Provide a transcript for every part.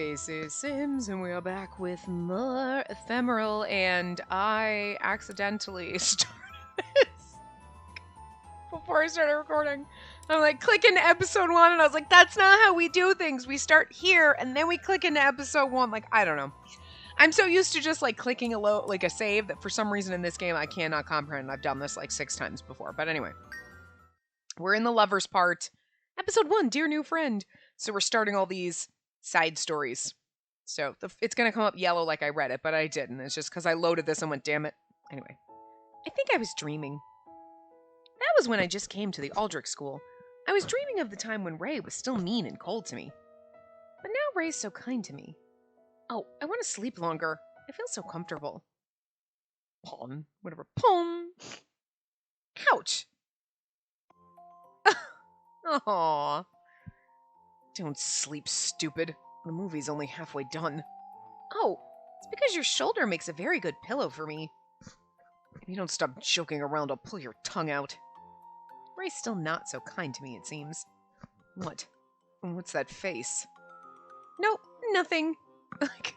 Spacey Sims, and we are back with more Ephemeral, and I accidentally started this before I started recording. I'm like, click into episode 1, and I was like, that's not how we do things. We start here, and then we click into episode 1. Like, I don't know. I'm so used to just, like, clicking a save that for some reason in this game I cannot comprehend. I've done this, like, 6 times before. But anyway. We're in the lovers part. Episode 1, Dear New Friend. So we're starting all these side stories. So it's going to come up yellow like I read it, but I didn't. It's just because I loaded this and went, damn it. Anyway. I think I was dreaming. That was when I just came to the Aldrich School. I was dreaming of the time when Ray was still mean and cold to me. But now Ray's so kind to me. Oh, I want to sleep longer. I feel so comfortable. Pon. Whatever. Pon. Ouch. Aww. Don't sleep, stupid. The movie's only halfway done. Oh, it's because your shoulder makes a very good pillow for me. If you don't stop joking around, I'll pull your tongue out. Ray's still not so kind to me, it seems. What? What's that face? Nope, nothing. Like,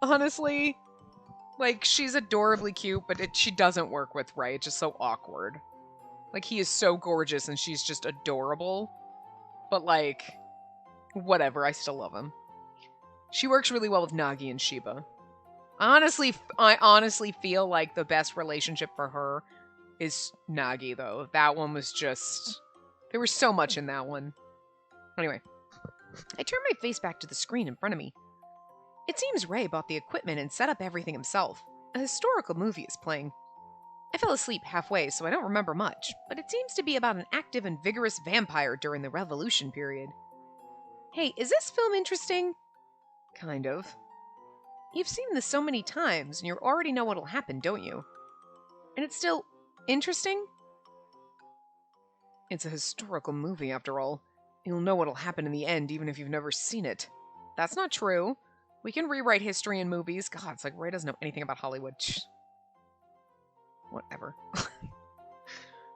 honestly, like, she's adorably cute, but she doesn't work with Ray. It's just so awkward. Like, he is so gorgeous and she's just adorable. But, like, whatever. I still love him. She works really well with Nagi and Shiba. I honestly feel like the best relationship for her is Nagi, though. That one was just... There was so much in that one. Anyway. I turned my face back to the screen in front of me. It seems Ray bought the equipment and set up everything himself. A historical movie is playing. I fell asleep halfway, so I don't remember much, but it seems to be about an active and vigorous vampire during the Revolution period. Hey, is this film interesting? Kind of. You've seen this so many times, and you already know what'll happen, don't you? And it's still interesting? It's a historical movie, after all. You'll know what'll happen in the end, even if you've never seen it. That's not true. We can rewrite history in movies. God, it's like Ray doesn't know anything about Hollywood. Whatever.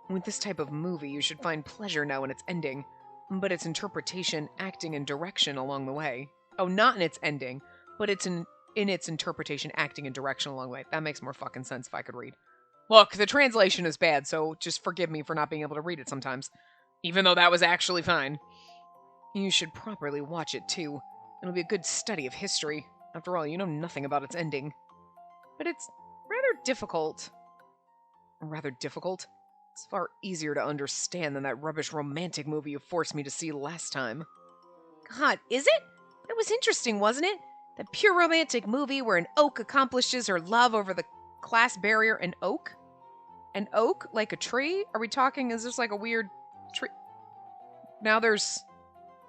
With this type of movie, you should find pleasure now in its ending, but its interpretation, acting, and direction along the way. Oh, not in its ending, but it's in its interpretation, acting, and direction along the way. That makes more fucking sense if I could read. Look, the translation is bad, so just forgive me for not being able to read it sometimes, even though that was actually fine. You should properly watch it, too. It'll be a good study of history. After all, you know nothing about its ending. But it's rather difficult. Rather difficult? It's far easier to understand than that rubbish romantic movie you forced me to see last time. God, is it? That was interesting, wasn't it? That pure romantic movie where an oak accomplishes her love over the class barrier. An oak? An oak? Like a tree? Are we talking, is this like a weird tree? Now there's...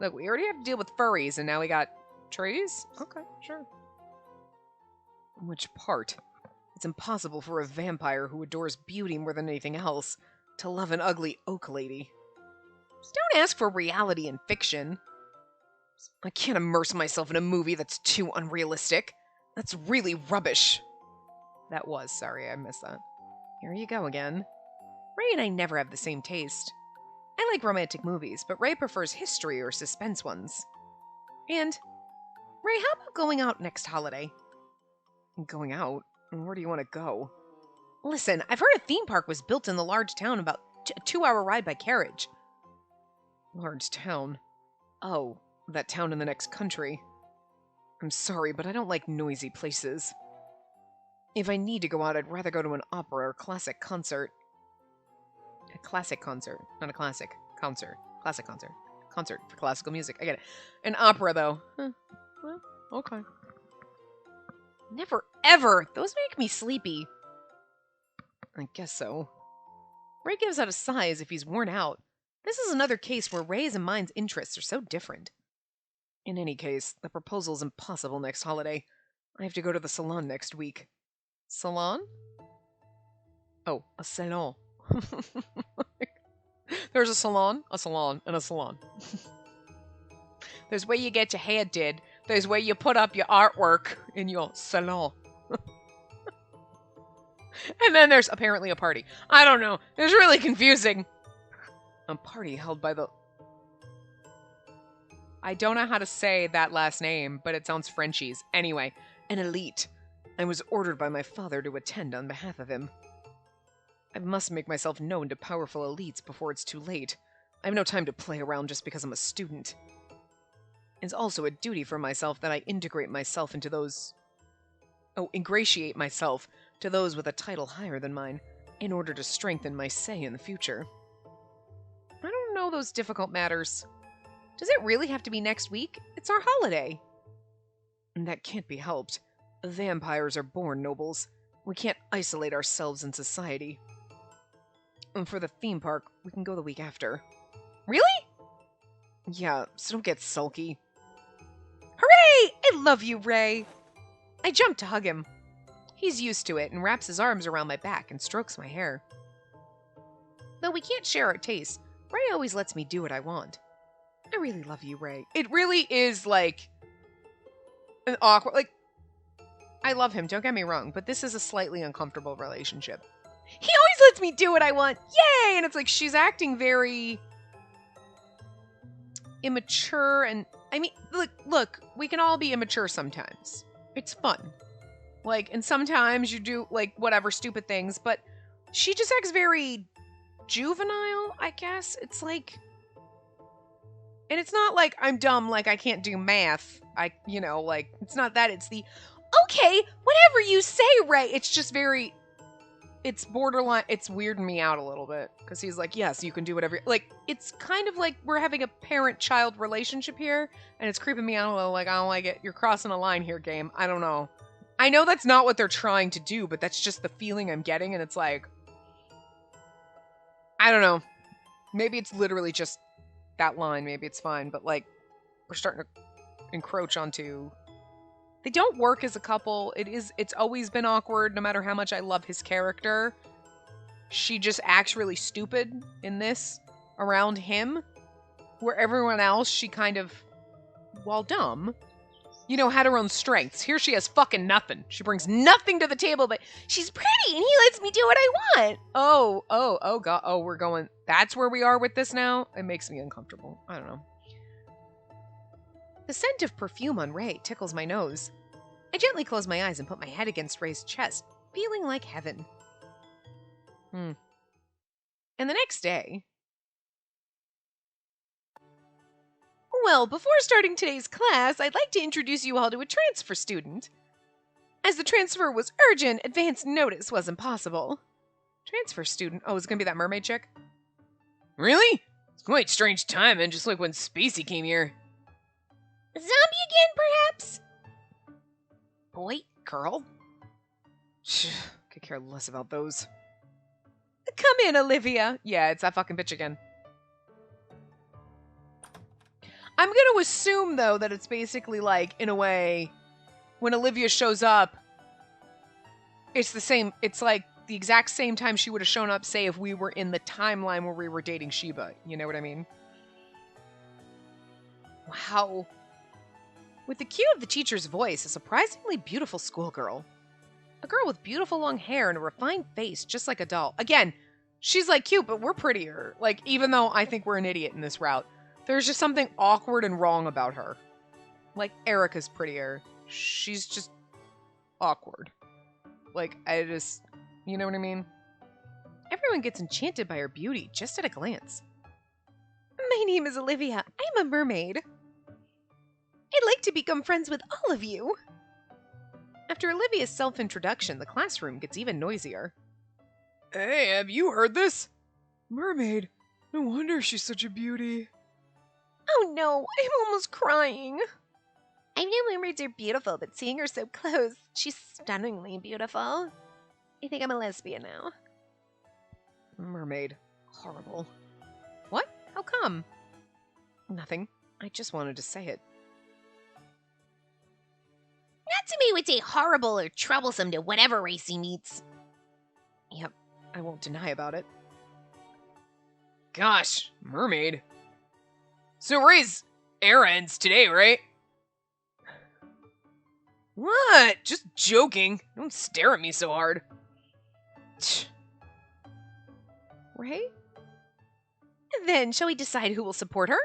Look, we already have to deal with furries, and now we got trees? Okay, sure. Which part? It's impossible for a vampire who adores beauty more than anything else to love an ugly oak lady. Just don't ask for reality in fiction. I can't immerse myself in a movie that's too unrealistic. That's really rubbish. That was, sorry, I missed that. Here you go again. Ray and I never have the same taste. I like romantic movies, but Ray prefers history or suspense ones. And, Ray, how about going out next holiday? Going out? Where do you want to go? Listen, I've heard a theme park was built in the large town, about a 2-hour ride by carriage. Large town? Oh, that town in the next country. I'm sorry, but I don't like noisy places. If I need to go out, I'd rather go to an opera or classic concert. A classic concert, not a classic concert. Classic concert. Concert for classical music. I get it. An opera, though. Huh. Well, okay. Never, ever! Those make me sleepy. I guess so. Ray gives out a sigh as if he's worn out. This is another case where Ray's and mine's interests are so different. In any case, the proposal's impossible next holiday. I have to go to the salon next week. Salon? Oh, a salon. There's a salon, and a salon. There's where you get your hair did. There's where you put up your artwork in your salon. And then there's apparently a party. I don't know. It's really confusing. A party held by the... I don't know how to say that last name, but it sounds Frenchies. Anyway, an elite. I was ordered by my father to attend on behalf of him. I must make myself known to powerful elites before it's too late. I have no time to play around just because I'm a student. It's also a duty for myself that I integrate myself into those... ingratiate myself to those with a title higher than mine, in order to strengthen my say in the future. I don't know those difficult matters. Does it really have to be next week? It's our holiday. And that can't be helped. Vampires are born nobles. We can't isolate ourselves in society. And for the theme park, we can go the week after. Really? Yeah, so don't get sulky. Hooray! I love you, Ray! I jump to hug him. He's used to it and wraps his arms around my back and strokes my hair. Though we can't share our tastes, Ray always lets me do what I want. I really love you, Ray. It really is, like, an awkward... Like, I love him, don't get me wrong, but this is a slightly uncomfortable relationship. He always lets me do what I want! Yay! And it's like, she's acting very... immature and... I mean, look, we can all be immature sometimes. It's fun. Like, and sometimes you do, like, whatever stupid things, but she just acts very juvenile, I guess. It's like... And it's not like I'm dumb, like I can't do math. Like, it's not that, it's the, okay, whatever you say, Ray. It's just very, it's borderline, it's weirding me out a little bit. Because he's like, yes, you can do whatever. Like, it's kind of like we're having a parent-child relationship here, and it's creeping me out a little, like, I don't like it. You're crossing a line here, game. I don't know. I know that's not what they're trying to do, but that's just the feeling I'm getting, and it's like, I don't know. Maybe it's literally just that line, maybe it's fine, but like, we're starting to encroach onto... They don't work as a couple. It's always been awkward, no matter how much I love his character. She just acts really stupid in this, around him, where everyone else, she kind of, while dumb, had her own strengths. Here she has fucking nothing. She brings nothing to the table, but she's pretty, and he lets me do what I want. Oh, God. Oh, we're going... That's where we are with this now? It makes me uncomfortable. I don't know. The scent of perfume on Ray tickles my nose. I gently close my eyes and put my head against Ray's chest, feeling like heaven. And the next day... Well, before starting today's class, I'd like to introduce you all to a transfer student. As the transfer was urgent, advance notice wasn't possible. Transfer student? Oh, it's gonna be that mermaid chick? Really? It's quite strange timing, just like when Spacey came here. Zombie again, perhaps? Boy? Girl? Could care less about those. Come in, Olivia. Yeah, it's that fucking bitch again. I'm gonna assume, though, that it's basically like, in a way, when Olivia shows up, it's the same, it's like the exact same time she would have shown up, say, if we were in the timeline where we were dating Sheba. You know what I mean? Wow. With the cue of the teacher's voice, a surprisingly beautiful schoolgirl. A girl with beautiful long hair and a refined face, just like a doll. Again, she's like cute, but we're prettier. Like, even though I think we're an idiot in this route, there's just something awkward and wrong about her. Like, Erica's prettier. She's just awkward. Like, you know what I mean? Everyone gets enchanted by her beauty just at a glance. My name is Olivia. I'm a mermaid. I'd like to become friends with all of you. After Olivia's self-introduction, the classroom gets even noisier. Hey, have you heard this? Mermaid. No wonder she's such a beauty. Oh no, I'm almost crying. I know mermaids are beautiful, but seeing her so close, she's stunningly beautiful. I think I'm a lesbian now. Mermaid. Horrible. What? How come? Nothing. I just wanted to say it. Natsumi would say horrible or troublesome to whatever race he meets. Yep, I won't deny about it. Gosh, mermaid. So Ray's era ends today, right? What? Just joking. Don't stare at me so hard. Ray? Then, shall we decide who will support her?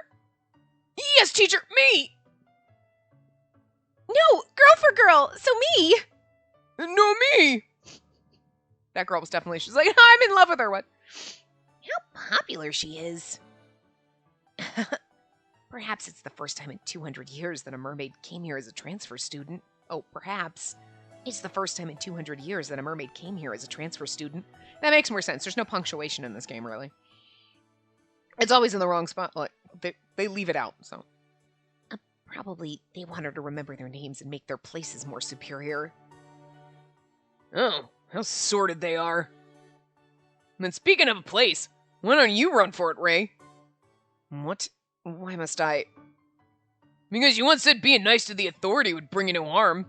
Yes, teacher, me! No, girl for girl, so me! No, me! That girl was definitely, she's like, I'm in love with her, what? How popular she is. Perhaps it's the first time in 200 years that a mermaid came here as a transfer student. Oh, perhaps. It's the first time in 200 years that a mermaid came here as a transfer student. That makes more sense. There's no punctuation in this game, really. It's always in the wrong spot. Like, they leave it out, so. Probably they want her to remember their names and make their places more superior. Oh, how sordid they are. And then speaking of a place, why don't you run for it, Ray? What? Why must I? Because you once said being nice to the authority would bring you no harm.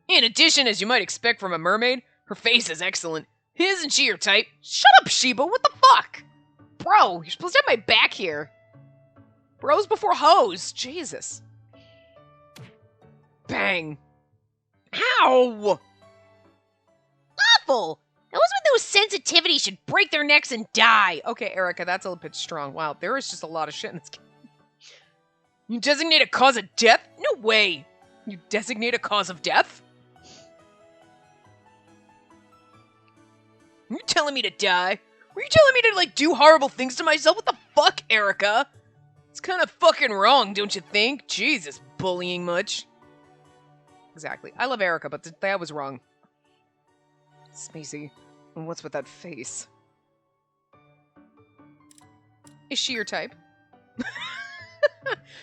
In addition, as you might expect from a mermaid, her face is excellent. Isn't she your type? Shut up, Sheba, what the fuck? Bro, you're supposed to have my back here. Bros before hoes, Jesus. Bang. Ow! Awful! Those with no sensitivity should break their necks and die. Okay, Erica, that's a little bit strong. Wow, there is just a lot of shit in this game. You designate a cause of death? No way. You designate a cause of death? Are you telling me to die? Were you telling me to, like, do horrible things to myself? What the fuck, Erica? It's kind of fucking wrong, don't you think? Jesus, bullying much. Exactly. I love Erica, but that was wrong. Spacey, what's with that face? Is she your type?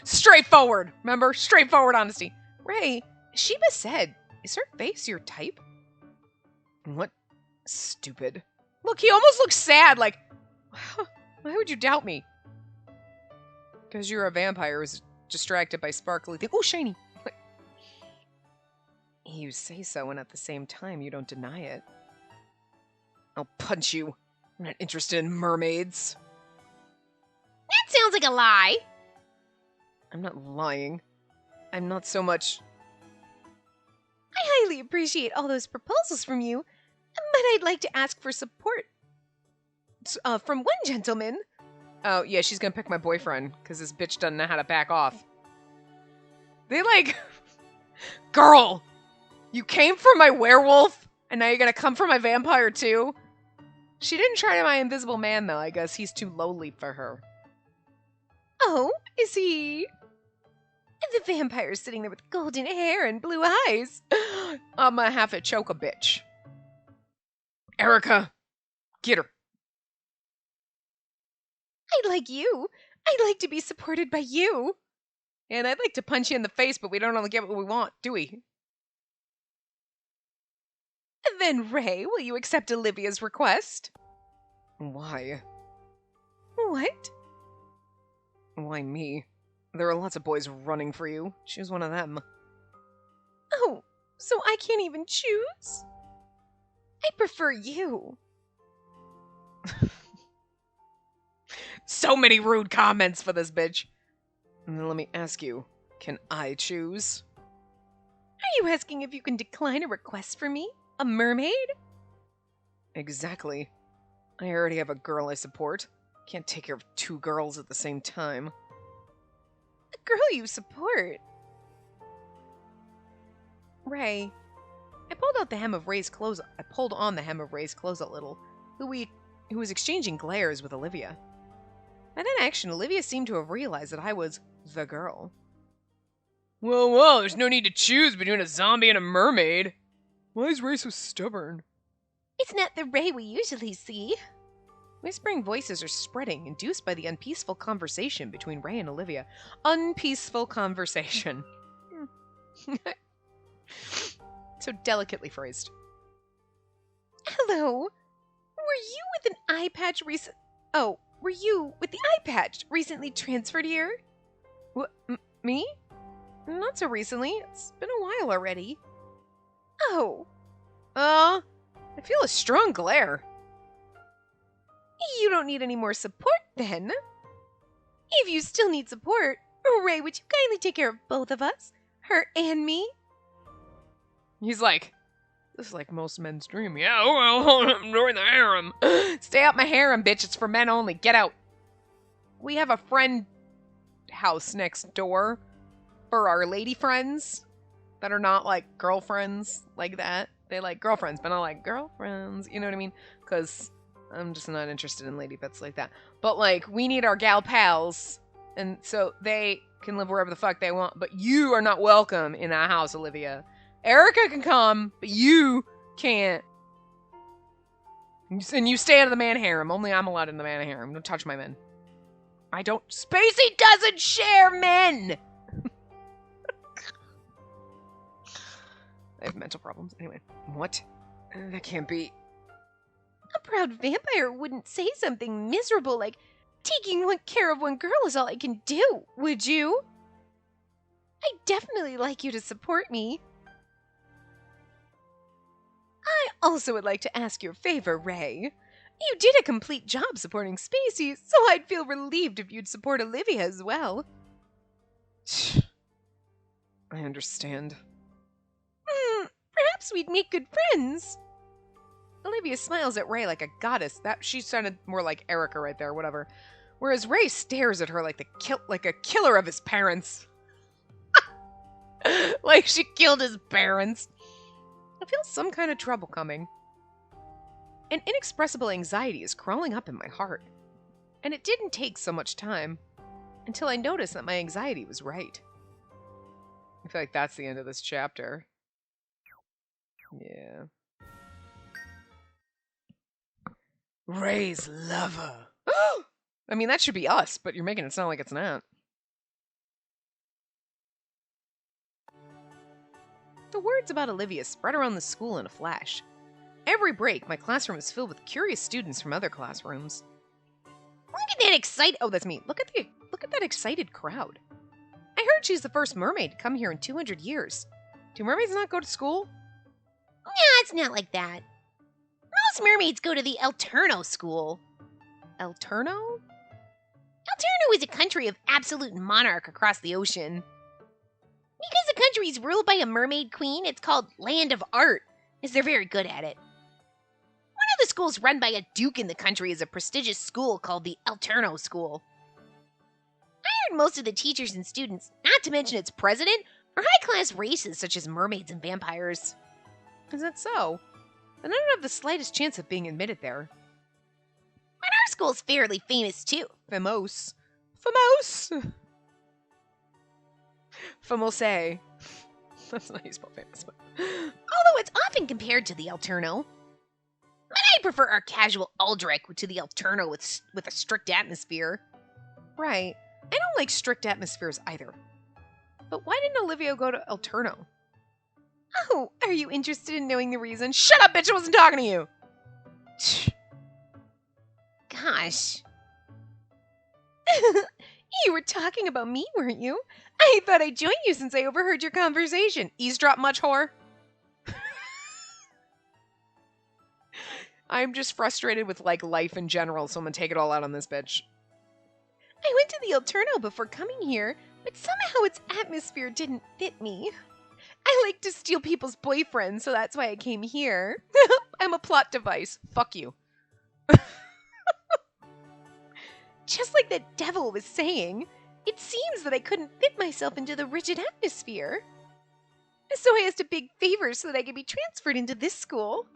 Straightforward, remember? Straightforward honesty. Ray, Sheba said, is her face your type? What? Stupid. Look, he almost looks sad, like, why would you doubt me? Because you're a vampire who's distracted by sparkly things. Oh, shiny! You say so, and at the same time, you don't deny it. I'll punch you. I'm not interested in mermaids. That sounds like a lie. I'm not lying. I'm not so much... I highly appreciate all those proposals from you, but I'd like to ask for support. From one gentleman. Oh, yeah, she's gonna pick my boyfriend, because this bitch doesn't know how to back off. They like... Girl! You came for my werewolf, and now you're gonna come for my vampire too? She didn't try my invisible man, though. I guess he's too lowly for her. Oh, is he... The vampire sitting there with golden hair and blue eyes. I'm gonna have to choke a bitch. Erica, get her. I'd like you. I'd like to be supported by you. And I'd like to punch you in the face, but we don't only get what we want, do we? Then, Ray, will you accept Olivia's request? Why? What? Why me? There are lots of boys running for you. Choose one of them. Oh, so I can't even choose? I prefer you. So many rude comments for this bitch. And then let me ask you, can I choose? Are you asking if you can decline a request for me? A mermaid? Exactly. I already have a girl I support. Can't take care of two girls at the same time. The girl you support? Ray, I pulled on the hem of Ray's clothes a little, who was exchanging glares with Olivia. By that action, Olivia seemed to have realized that I was the girl. Whoa, there's no need to choose between a zombie and a mermaid. Why is Ray so stubborn? It's not the Ray we usually see. Whispering voices are spreading, induced by the unpeaceful conversation between Ray and Olivia. Unpeaceful conversation. So delicately phrased. Hello. Were you with an eye patch were you with the eye patch recently transferred here? What, me? Not so recently. It's been a while already. Oh. I feel a strong glare. You don't need any more support, then. If you still need support, Ray, would you kindly take care of both of us? Her and me? He's like, this is like most men's dream. Yeah, well, I'm during the harem. Stay out my harem, bitch. It's for men only. Get out. We have a friend house next door for our lady friends that are not like girlfriends like that. They like girlfriends, but not like girlfriends. You know what I mean? Because I'm just not interested in lady pets like that. But like, we need our gal pals, and so they can live wherever the fuck they want. But you are not welcome in our house, Olivia. Erica can come, but you can't. And you stay out of the man harem. Only I'm allowed in the man harem. Don't touch my men. I don't. Spacey doesn't share men! I have mental problems. Anyway. What? That can't be. A proud vampire wouldn't say something miserable like, taking care of one girl is all I can do, would you? I'd definitely like you to support me. I also would like to ask your favor, Ray. You did a complete job supporting Spacey, so I'd feel relieved if you'd support Olivia as well. I understand. Perhaps we'd make good friends. Olivia smiles at Ray like a goddess. That she sounded more like Erica right there, whatever. Whereas Ray stares at her like a killer of his parents. Like she killed his parents. I feel some kind of trouble coming. An inexpressible anxiety is crawling up in my heart. And it didn't take so much time until I noticed that my anxiety was right. I feel like that's the end of this chapter. Yeah. Ray's lover. I mean, that should be us, but you're making it sound like it's not. The words about Olivia spread around the school in a flash. Every break, my classroom is filled with curious students from other classrooms. Look at that excited— oh, that's me. Look at that excited crowd. I heard she's the first mermaid to come here in 200 years. Do mermaids not go to school? Nah, it's not like that. Most mermaids go to the Alterno school. Alterno? Alterno is a country of absolute monarch across the ocean. Because the country is ruled by a mermaid queen, it's called Land of Art, as they're very good at it. One of the schools run by a duke in the country is a prestigious school called the Alterno School. I heard most of the teachers and students, not to mention its president, are high-class races such as mermaids and vampires. Is that so? Then I don't have the slightest chance of being admitted there. But our school's fairly famous, too. Famous. Famous! Famose. That's not how you spell famous, but... Although it's often compared to the Alterno. But I prefer our casual Aldrich to the Alterno with a strict atmosphere. Right. I don't like strict atmospheres either. But why didn't Olivia go to Alterno? Oh, are you interested in knowing the reason? Shut up, bitch! I wasn't talking to you! Gosh. You were talking about me, weren't you? I thought I'd join you since I overheard your conversation. Eavesdrop much, whore? I'm just frustrated with, like, life in general, so I'm gonna take it all out on this bitch. I went to the Alterno before coming here, but somehow its atmosphere didn't fit me. I like to steal people's boyfriends, so that's why I came here. I'm a plot device. Fuck you. Just like that devil was saying, it seems that I couldn't fit myself into the rigid atmosphere. So I asked a big favor so that I could be transferred into this school.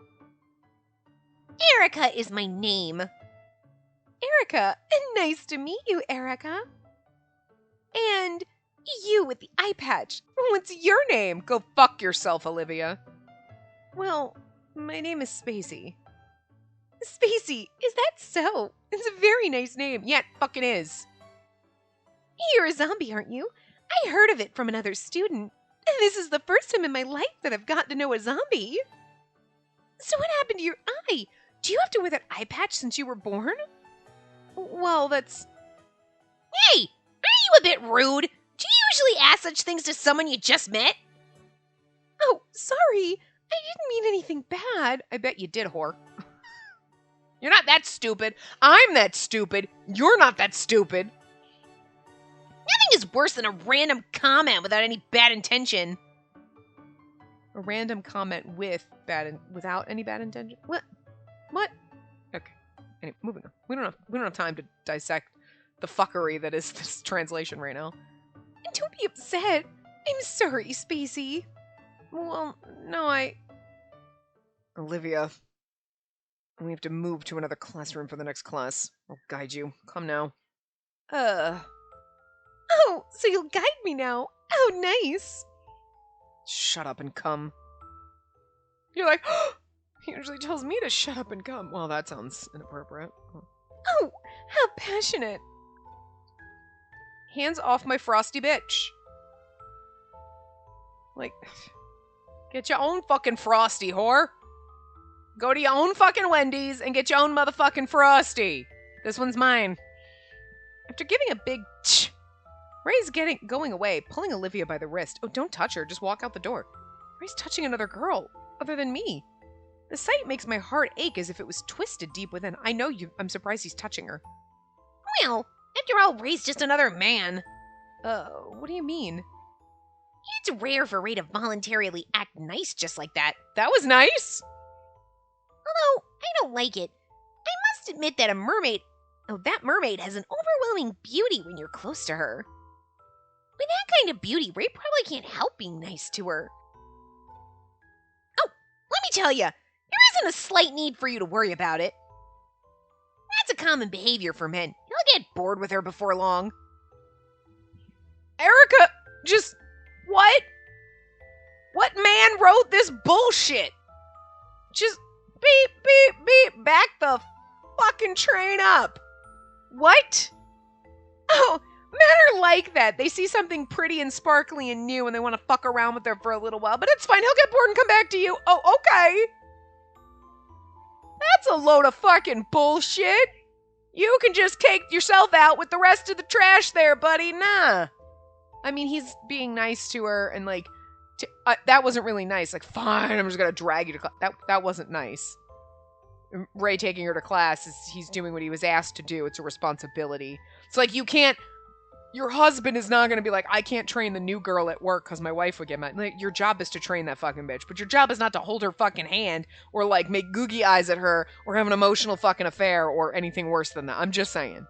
Erica is my name. Erica, nice to meet you, Erica. And you with the eye patch. What's your name? Go fuck yourself, Olivia. Well, my name is Spacey. Spacey, is that so? It's a very nice name. Yeah, it fucking is. You're a zombie, aren't you? I heard of it from another student. This is the first time in my life that I've gotten to know a zombie. So what happened to your eye? Do you have to wear that eye patch since you were born? Well, that's... Hey! Are you a bit rude? Do you usually ask such things to someone you just met? Oh, sorry. I didn't mean anything bad. I bet you did, whore. You're not that stupid. I'm that stupid. You're not that stupid. Nothing is worse than a random comment without any bad intention. A random comment without any bad intention? What? Okay. Anyway, moving on. We don't have time to dissect the fuckery that is this translation right now. Don't be upset. I'm sorry, Spacey. Well, no, Olivia, we have to move to another classroom for the next class. I'll guide you. Come now. Oh, so you'll guide me now. Oh, nice. Shut up and come. You're like, he usually tells me to shut up and come. Well, that sounds inappropriate. Oh, how passionate. Hands off my frosty bitch. Like, get your own fucking frosty, whore. Go to your own fucking Wendy's and get your own motherfucking frosty. This one's mine. After giving a big tch, Ray's going away, pulling Olivia by the wrist. Oh, don't touch her. Just walk out the door. Ray's touching another girl, other than me. The sight makes my heart ache as if it was twisted deep within. I know you. I'm surprised he's touching her. Well, after all, Ray's just another man. What do you mean? It's rare for Ray to voluntarily act nice just like that. That was nice. Although, I don't like it. I must admit that that mermaid has an overwhelming beauty when you're close to her. With that kind of beauty, Ray probably can't help being nice to her. Oh, let me tell you, there isn't a slight need for you to worry about it. That's a common behavior for men. You'll get bored with her before long. Erica, just... What? What man wrote this bullshit? Just beep, beep, beep. Back the fucking train up. What? Oh, men are like that. They see something pretty and sparkly and new and they want to fuck around with her for a little while, but it's fine. He'll get bored and come back to you. Oh, okay. That's a load of fucking bullshit. You can just cake yourself out with the rest of the trash there, buddy. Nah. I mean, he's being nice to her and like, that wasn't really nice. Like, fine, I'm just gonna drag you to class. That wasn't nice. Ray taking her to class he's doing what he was asked to do. It's a responsibility. It's like your husband is not gonna be like, I can't train the new girl at work because my wife would get mad. Like, your job is to train that fucking bitch, but your job is not to hold her fucking hand or like make googie eyes at her or have an emotional fucking affair or anything worse than that. I'm just saying.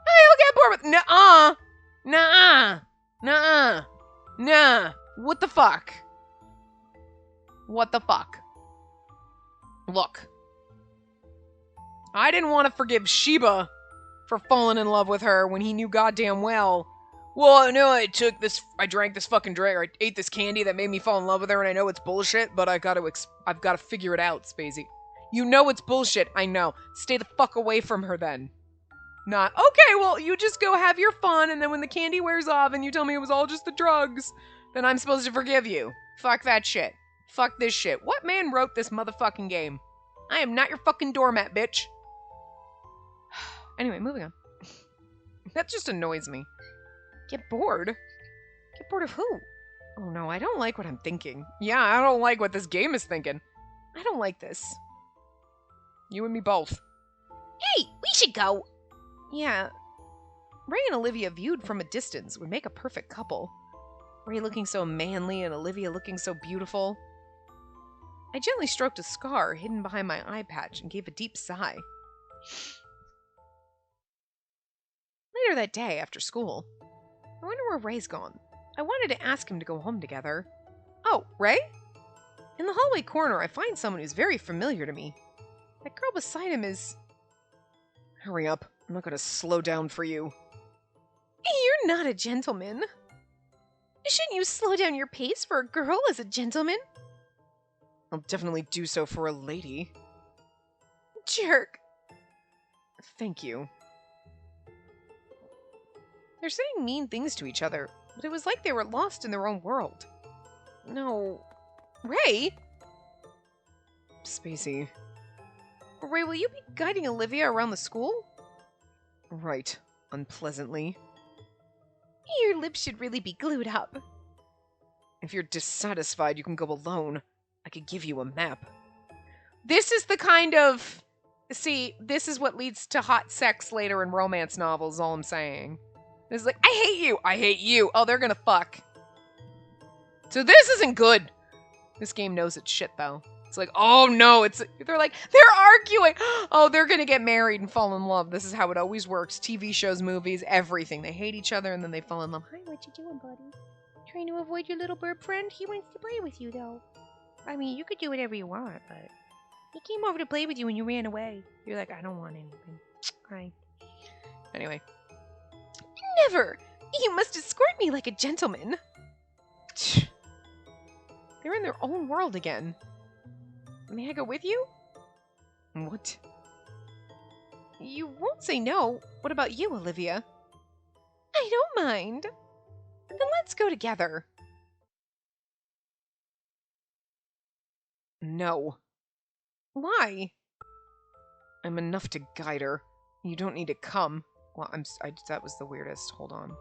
I'll get bored with Nah. What the fuck? What the fuck? Look. I didn't want to forgive Sheba for falling in love with her when he knew goddamn well. Well, I know I drank this fucking drink, or I ate this candy that made me fall in love with her, and I know it's bullshit, but I've got to figure it out, Spacey. You know it's bullshit, I know. Stay the fuck away from her then. Not, okay, well, you just go have your fun, and then when the candy wears off and you tell me it was all just the drugs, then I'm supposed to forgive you. Fuck that shit. Fuck this shit. What man wrote this motherfucking game? I am not your fucking doormat, bitch. Anyway, moving on. That just annoys me. Get bored? Get bored of who? Oh no, I don't like what I'm thinking. Yeah, I don't like what this game is thinking. I don't like this. You and me both. Hey, we should go. Yeah. Ray and Olivia viewed from a distance would make a perfect couple. Ray looking so manly and Olivia looking so beautiful. I gently stroked a scar hidden behind my eye patch and gave a deep sigh. Later that day, after school, I wonder where Ray's gone. I wanted to ask him to go home together. Oh, Ray? In the hallway corner, I find someone who's very familiar to me. That girl beside him is... Hurry up. I'm not going to slow down for you. You're not a gentleman. Shouldn't you slow down your pace for a girl as a gentleman? I'll definitely do so for a lady. Jerk. Thank you. They're saying mean things to each other, but it was like they were lost in their own world. No. Ray? Spacey. Ray, will you be guiding Olivia around the school? Right. Unpleasantly. Your lips should really be glued up. If you're dissatisfied, you can go alone. I could give you a map. This is the kind of... See, this is what leads to hot sex later in romance novels, all I'm saying. It's like, I hate you! I hate you! Oh, they're gonna fuck. So this isn't good! This game knows its shit, though. It's like, oh no, they're arguing. Oh, they're gonna get married and fall in love. This is how it always works. TV shows, movies, everything. They hate each other and then they fall in love. Hi, what you doing, buddy? Trying to avoid your little bird friend? He wants to play with you, though. I mean, you could do whatever you want, but he came over to play with you and you ran away. You're like, I don't want anything. Hi. Anyway. Never! You must escort me like a gentleman. They're in their own world again. May I go with you? What? You won't say no. What about you, Olivia? I don't mind. Then let's go together. No. Why? I'm enough to guide her. You don't need to come. Well, that was the weirdest. Hold on.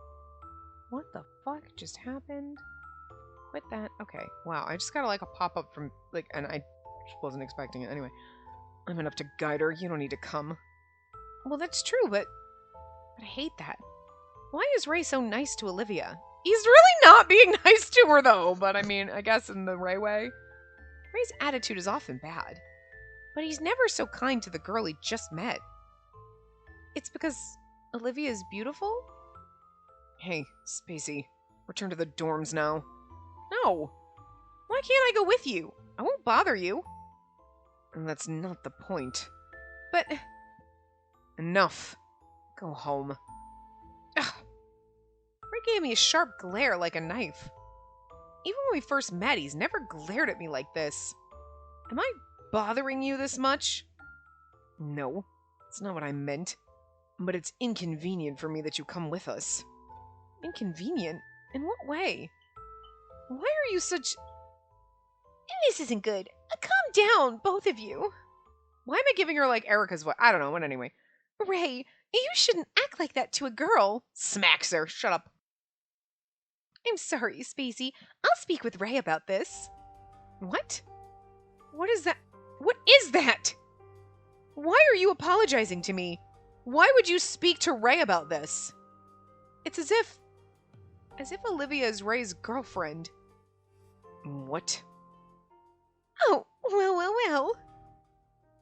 What the fuck just happened? Quit that. Okay. Wow, I just got a pop-up from, and I just wasn't expecting it. Anyway, I'm enough to guide her. You don't need to come. Well, that's true, but I hate that. Why is Ray so nice to Olivia? He's really not being nice to her, though, but I mean, I guess in the right way. Ray's attitude is often bad, but he's never so kind to the girl he just met. It's because Olivia is beautiful? Hey, Spacey, return to the dorms now. No! Why can't I go with you? I won't bother you. And that's not the point. But... Enough. Go home. Ugh. Ray gave me a sharp glare like a knife. Even when we first met, he's never glared at me like this. Am I bothering you this much? No, that's not what I meant. But it's inconvenient for me that you come with us. Inconvenient? In what way? Why are you such... This isn't good. Calm down, both of you. Why am I giving her Erica's voice? I don't know, but anyway. Ray, you shouldn't act like that to a girl. Smacks her. Shut up. I'm sorry, Spacey. I'll speak with Ray about this. What? What is that? What is that? Why are you apologizing to me? Why would you speak to Ray about this? It's as if Olivia is Ray's girlfriend. What? Oh, well.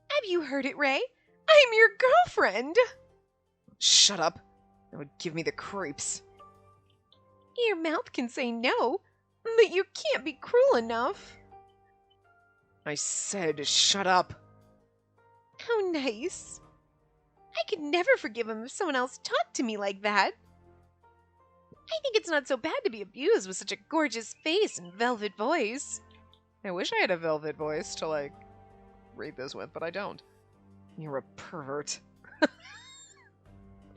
Have you heard it, Ray? I'm your girlfriend. Shut up. That would give me the creeps. Your mouth can say no, but you can't be cruel enough. I said shut up. How nice. I could never forgive him if someone else talked to me like that. I think it's not so bad to be abused with such a gorgeous face and velvet voice. I wish I had a velvet voice to, read this with, but I don't. You're a pervert.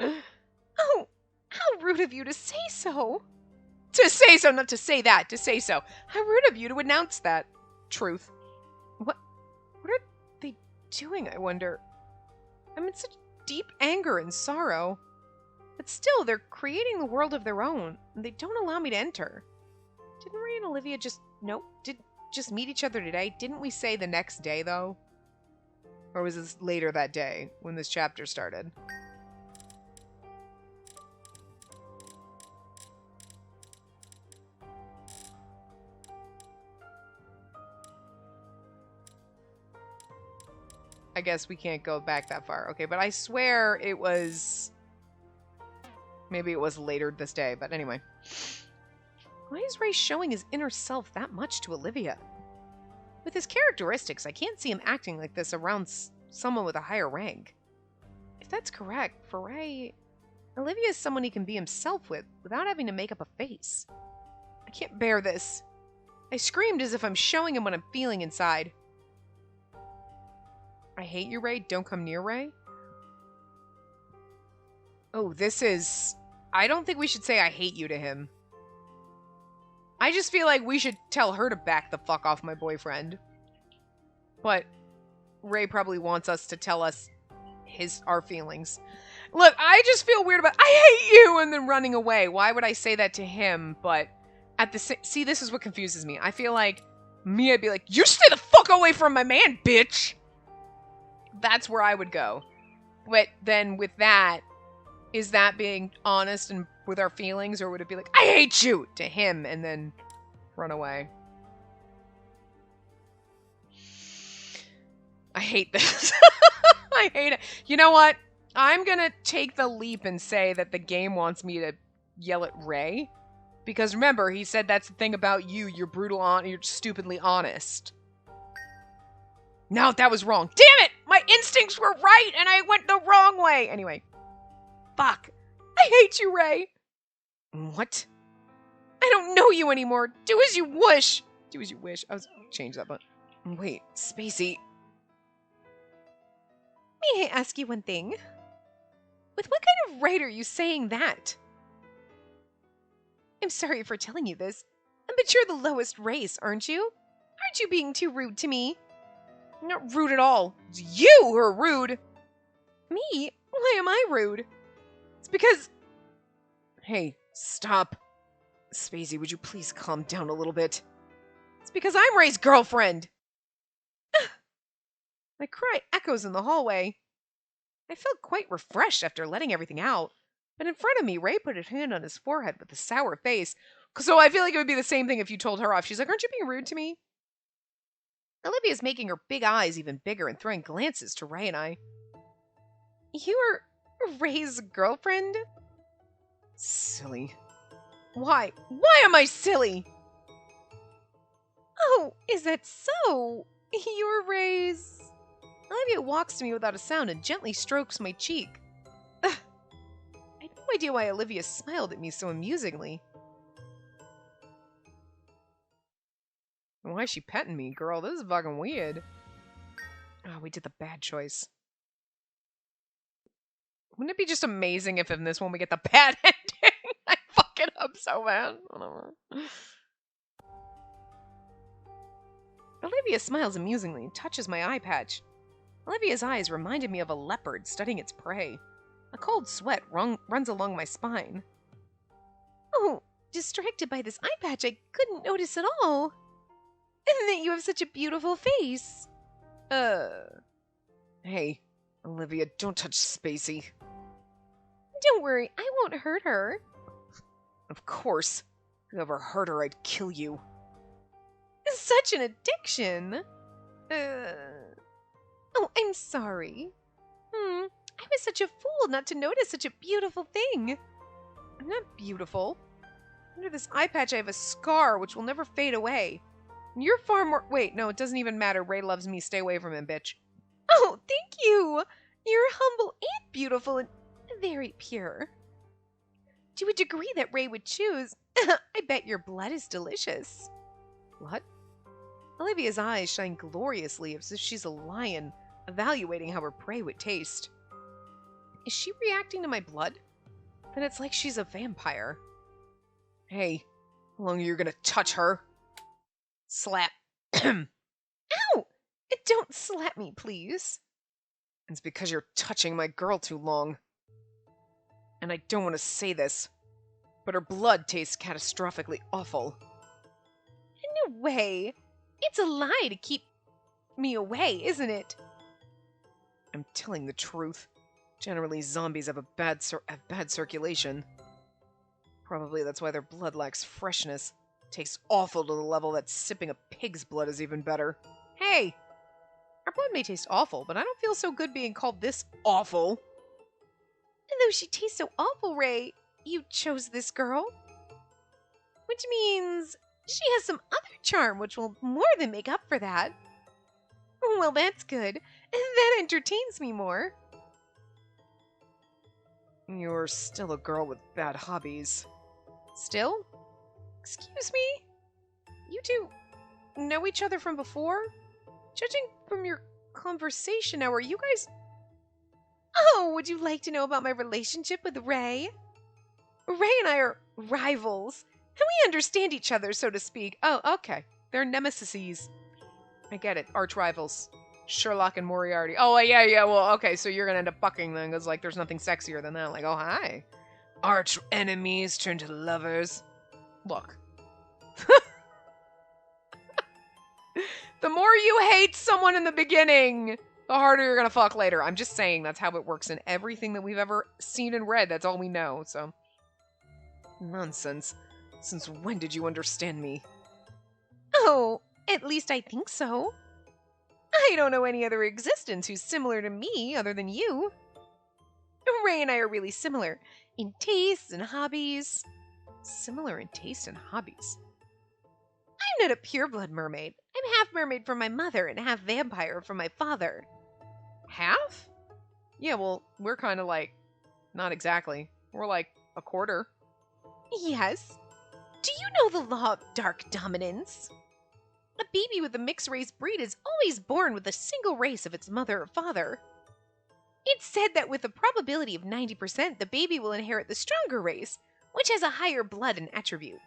Oh, how rude of you to say so. To say so, not to say that, to say so. How rude of you to announce that. Truth. What are they doing, I wonder? I'm in such deep anger and sorrow. But still, they're creating the world of their own, and they don't allow me to enter. Didn't Ray and Olivia just meet each other today? Didn't we say the next day, though? Or was this later that day, when this chapter started? I guess we can't go back that far. Okay, but I swear it was... Maybe it was later this day, but anyway. Why is Ray showing his inner self that much to Olivia? With his characteristics, I can't see him acting like this around someone with a higher rank. If that's correct, for Ray, Olivia is someone he can be himself with without having to make up a face. I can't bear this. I screamed as if I'm showing him what I'm feeling inside. I hate you, Ray. Don't come near Ray. Oh, this is... I don't think we should say I hate you to him. I just feel like we should tell her to back the fuck off my boyfriend. But Ray probably wants us to tell us our feelings. Look, I just feel weird about I hate you and then running away. Why would I say that to him? But at the see, this is what confuses me. I feel like I'd be like, you stay the fuck away from my man, bitch. That's where I would go. But then with that, is that being honest and with our feelings, or would it be like, I hate you to him and then run away? I hate this. I hate it. You know what? I'm gonna take the leap and say that the game wants me to yell at Ray. Because remember, he said that's the thing about you. You're you're stupidly honest. No, that was wrong. Damn it! My instincts were right and I went the wrong way. Anyway. Fuck. I hate you, Ray. What? I don't know you anymore. Do as you wish. Do as you wish. I was change that, but wait, Spacey. May I ask you one thing? With what kind of right are you saying that? I'm sorry for telling you this, but you're the lowest race, aren't you? Aren't you being too rude to me? I'm not rude at all. It's you who are rude. Me? Why am I rude? It's because... Hey, stop. Spacey, would you please calm down a little bit? It's because I'm Ray's girlfriend. My cry echoes in the hallway. I felt quite refreshed after letting everything out. But in front of me, Ray put his hand on his forehead with a sour face. So I feel like it would be the same thing if you told her off. She's like, aren't you being rude to me? Olivia's making her big eyes even bigger and throwing glances to Ray and I. You are Ray's girlfriend? Silly. Why? Why am I silly? Oh, is that so? You're Ray's... Olivia walks to me without a sound and gently strokes my cheek. I had no idea why Olivia smiled at me so amusingly. Why is she petting me, girl? This is fucking weird. Oh, we did the bad choice. Wouldn't it be just amazing if in this one we get the bad ending? I fuck it up so bad. Whatever. Olivia smiles amusingly and touches my eye patch. Olivia's eyes reminded me of a leopard studying its prey. A cold sweat runs along my spine. Oh, distracted by this eye patch, I couldn't notice at all. And that you have such a beautiful face. Hey, Olivia, don't touch Spacey. Don't worry, I won't hurt her. Of course. If you ever hurt her, I'd kill you. Such an addiction. Oh, I'm sorry. I was such a fool not to notice such a beautiful thing. I'm not beautiful. Under this eye patch, I have a scar which will never fade away. You're far more... Wait, no, it doesn't even matter. Ray loves me. Stay away from him, bitch. Oh, thank you. You're humble and beautiful and very pure. To a degree that Ray would choose. I bet your blood is delicious. What? Olivia's eyes shine gloriously as if she's a lion, evaluating how her prey would taste. Is she reacting to my blood? Then it's like she's a vampire. Hey, how long are you gonna touch her? Slap. Ow! Don't slap me, please. It's because you're touching my girl too long. And I don't want to say this, but her blood tastes catastrophically awful. No way. It's a lie to keep me away, isn't it? I'm telling the truth. Generally, zombies have bad circulation. Probably that's why their blood lacks freshness. Tastes awful to the level that sipping a pig's blood is even better. Hey! Our blood may taste awful, but I don't feel so good being called this awful. And though she tastes so awful, Ray, you chose this girl? Which means she has some other charm which will more than make up for that. Well, that's good. That entertains me more. You're still a girl with bad hobbies. Still? Excuse me? You two know each other from before? Judging from your conversation now, are you guys... Oh, would you like to know about my relationship with Ray? Ray and I are rivals, and we understand each other, so to speak. Oh, okay. They're nemesises. I get it. Arch rivals. Sherlock and Moriarty. Oh, yeah, well, okay, so you're gonna end up fucking them, because, like, there's nothing sexier than that. Like, oh, hi. Arch enemies turn to lovers. Look. The more you hate someone in the beginning, the harder you're gonna fuck later. I'm just saying that's how it works in everything that we've ever seen and read. That's all we know, so. Nonsense. Since when did you understand me? Oh, at least I think so. I don't know any other existence who's similar to me other than you. Ray and I are really similar in tastes and hobbies. Similar in taste and hobbies. I'm not a pureblood mermaid. I'm half mermaid from my mother and half vampire from my father. Half? Yeah, well, we're kind of like, not exactly. We're like a quarter. Yes. Do you know the law of dark dominance? A baby with a mixed race breed is always born with a single race of its mother or father. It's said that with a probability of 90%, the baby will inherit the stronger race, which has a higher blood and attribute.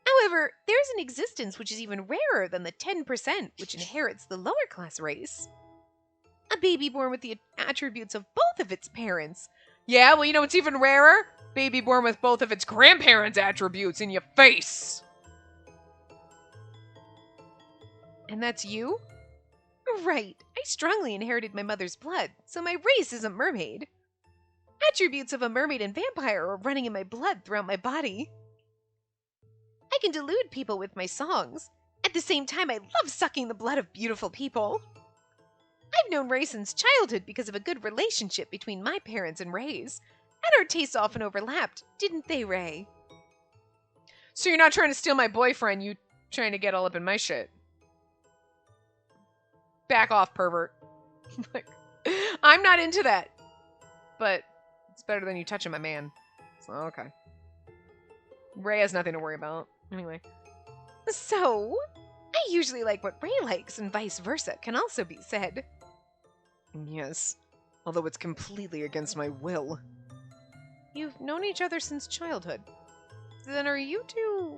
However, there's an existence which is even rarer than the 10%, which inherits the lower class race. A baby born with the attributes of both of its parents. Yeah, well, you know what's even rarer? Baby born with both of its grandparents' attributes in your face. And that's you? Right. I strongly inherited my mother's blood, so my race isn't mermaid. Attributes of a mermaid and vampire are running in my blood throughout my body. I can delude people with my songs. At the same time, I love sucking the blood of beautiful people. I've known Ray since childhood because of a good relationship between my parents and Ray's, and our tastes often overlapped, didn't they, Ray? So you're not trying to steal my boyfriend, you trying to get all up in my shit. Back off, pervert. Like, I'm not into that. But it's better than you touching my man. So, okay. Ray has nothing to worry about. Anyway. So, I usually like what Ray likes and vice versa can also be said. Yes. Although it's completely against my will. You've known each other since childhood. Then are you two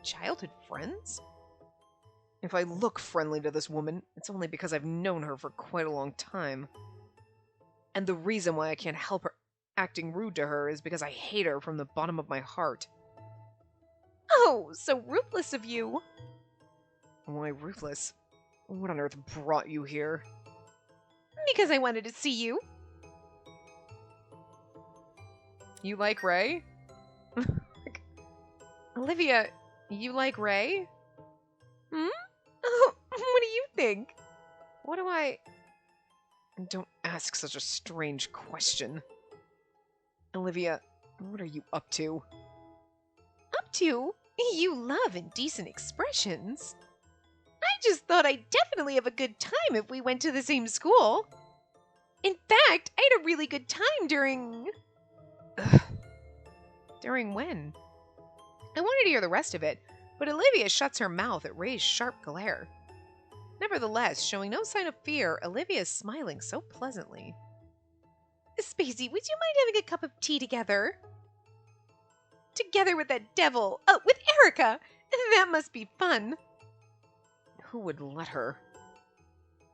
childhood friends? If I look friendly to this woman, it's only because I've known her for quite a long time. And the reason why I can't help her acting rude to her is because I hate her from the bottom of my heart. Oh, so ruthless of you. Why ruthless? What on earth brought you here? Because I wanted to see you. You like Ray? Olivia, you like Ray? Hmm? Oh, what do you think? What do I... Don't ask such a strange question. Olivia, what are you up to? Up to? You love indecent expressions. I just thought I'd definitely have a good time if we went to the same school. In fact, I had a really good time during... During when? I wanted to hear the rest of it, but Olivia shuts her mouth at Ray's sharp glare. Nevertheless, showing no sign of fear, Olivia is smiling so pleasantly. Spacey, would you mind having a cup of tea together? Together with that devil. Oh, with Erica. That must be fun. Who would let her?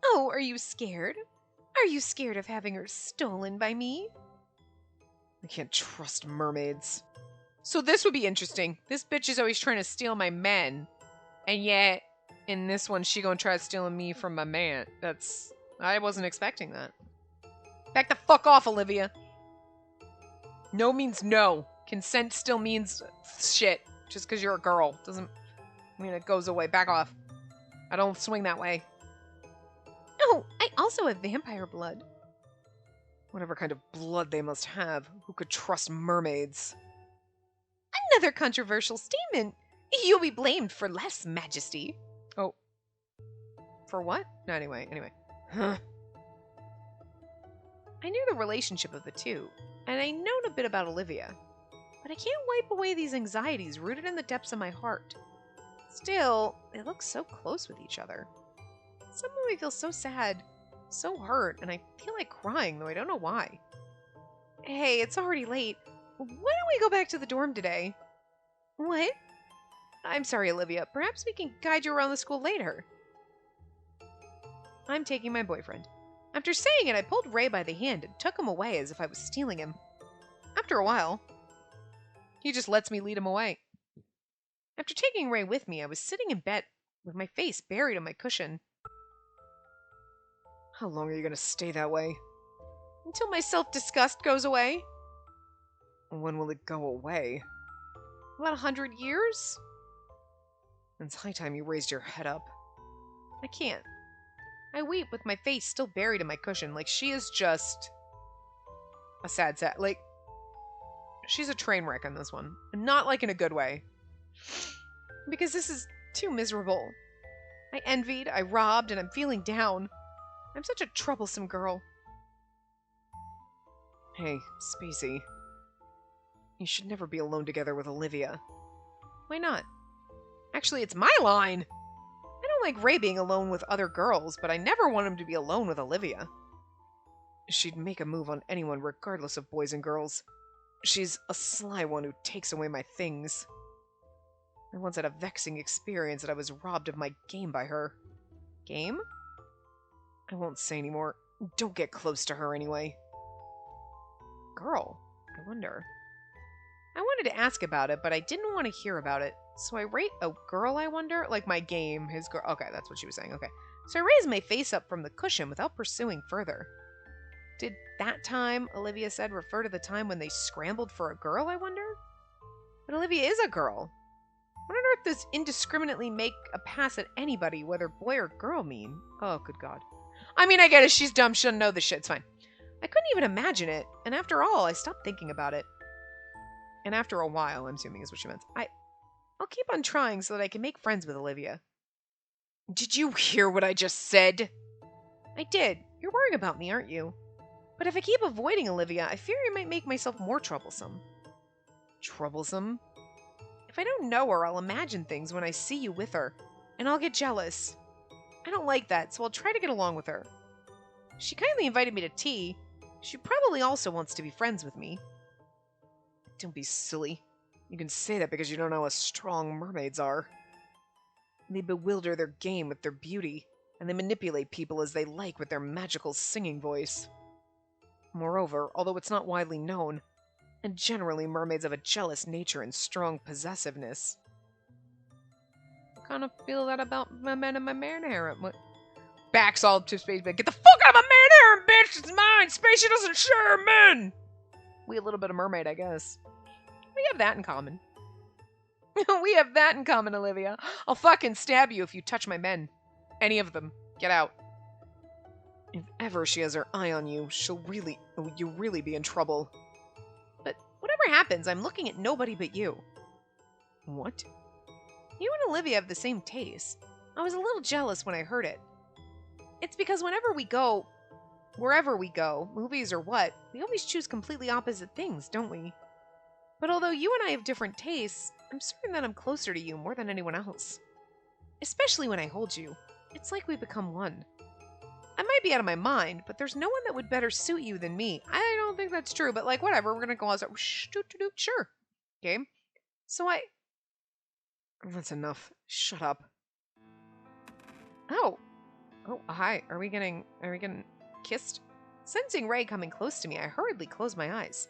Oh, are you scared? Are you scared of having her stolen by me? I can't trust mermaids. So this would be interesting. This bitch is always trying to steal my men. And yet, in this one, she gonna try stealing me from my man. I wasn't expecting that. Back the fuck off, Olivia. No means no. Consent still means shit. Just because you're a girl doesn't mean it goes away. Back off. I don't swing that way. Oh, I also have vampire blood. Whatever kind of blood they must have. Who could trust mermaids? Another controversial statement. You'll be blamed for less, Majesty. Oh. For what? No, anyway. Huh. I knew the relationship of the two, and I known a bit about Olivia. But I can't wipe away these anxieties rooted in the depths of my heart. Still, they look so close with each other. Some of me feel so sad, so hurt, and I feel like crying, though I don't know why. Hey, it's already late. Why don't we go back to the dorm today? What? I'm sorry, Olivia. Perhaps we can guide you around the school later. I'm taking my boyfriend. After saying it, I pulled Ray by the hand and took him away as if I was stealing him. After a while, he just lets me lead him away. After taking Ray with me, I was sitting in bed with my face buried in my cushion. How long are you going to stay that way? Until my self-disgust goes away. When will it go away? About 100 years? It's high time you raised your head up. I can't. I weep with my face still buried in my cushion, like she is just a sad set. Like, she's a train wreck on this one. Not like in a good way. Because this is too miserable. I envied, I robbed, and I'm feeling down. I'm such a troublesome girl. Hey, Spacey. You should never be alone together with Olivia. Why not? Actually, it's my line! I don't like Ray being alone with other girls, but I never want him to be alone with Olivia. She'd make a move on anyone regardless of boys and girls. She's a sly one who takes away my things. I once had a vexing experience that I was robbed of my game by her. Game? I won't say anymore. Don't get close to her anyway. Girl? I wonder. I wanted to ask about it, but I didn't want to hear about it. So I rate a girl, I wonder? Like my game, his girl. Okay, that's what she was saying. Okay. So I raised my face up from the cushion without pursuing further. Did that time, Olivia said, refer to the time when they scrambled for a girl, I wonder? But Olivia is a girl. What on earth does indiscriminately make a pass at anybody, whether boy or girl, mean? Oh, good God. I mean, I get it. She's dumb. She doesn't know this shit. It's fine. I couldn't even imagine it. And after all, I stopped thinking about it. And after a while, I'm assuming is what she meant. I'll keep on trying so that I can make friends with Olivia. Did you hear what I just said? I did. You're worrying about me, aren't you? But if I keep avoiding Olivia, I fear I might make myself more troublesome. Troublesome? If I don't know her, I'll imagine things when I see you with her, and I'll get jealous. I don't like that, so I'll try to get along with her. She kindly invited me to tea. She probably also wants to be friends with me. Don't be silly. You can say that because you don't know how strong mermaids are. They bewilder their game with their beauty, and they manipulate people as they like with their magical singing voice. Moreover, although it's not widely known, and generally mermaids have a jealous nature and strong possessiveness. I kind of feel that about my man and my man harem. What? Backs all up to Space, but get the fuck out of my man harem, bitch! It's mine! Spacey doesn't share men! We a little bit of mermaid, I guess. We have that in common. We have that in common, Olivia. I'll fucking stab you if you touch my men. Any of them. Get out. If ever she has her eye on you, you'll really be in trouble. But whatever happens, I'm looking at nobody but you. What? You and Olivia have the same taste. I was a little jealous when I heard it. It's because whenever we go, wherever we go, movies or what, we always choose completely opposite things, don't we? But although you and I have different tastes, I'm certain that I'm closer to you more than anyone else. Especially when I hold you. It's like we become one. I might be out of my mind, but there's no one that would better suit you than me. I don't think that's true, but like, whatever. We're gonna go outside. Sure. Okay. So That's enough. Shut up. Oh, hi. Are we getting kissed? Sensing Ray coming close to me, I hurriedly closed my eyes.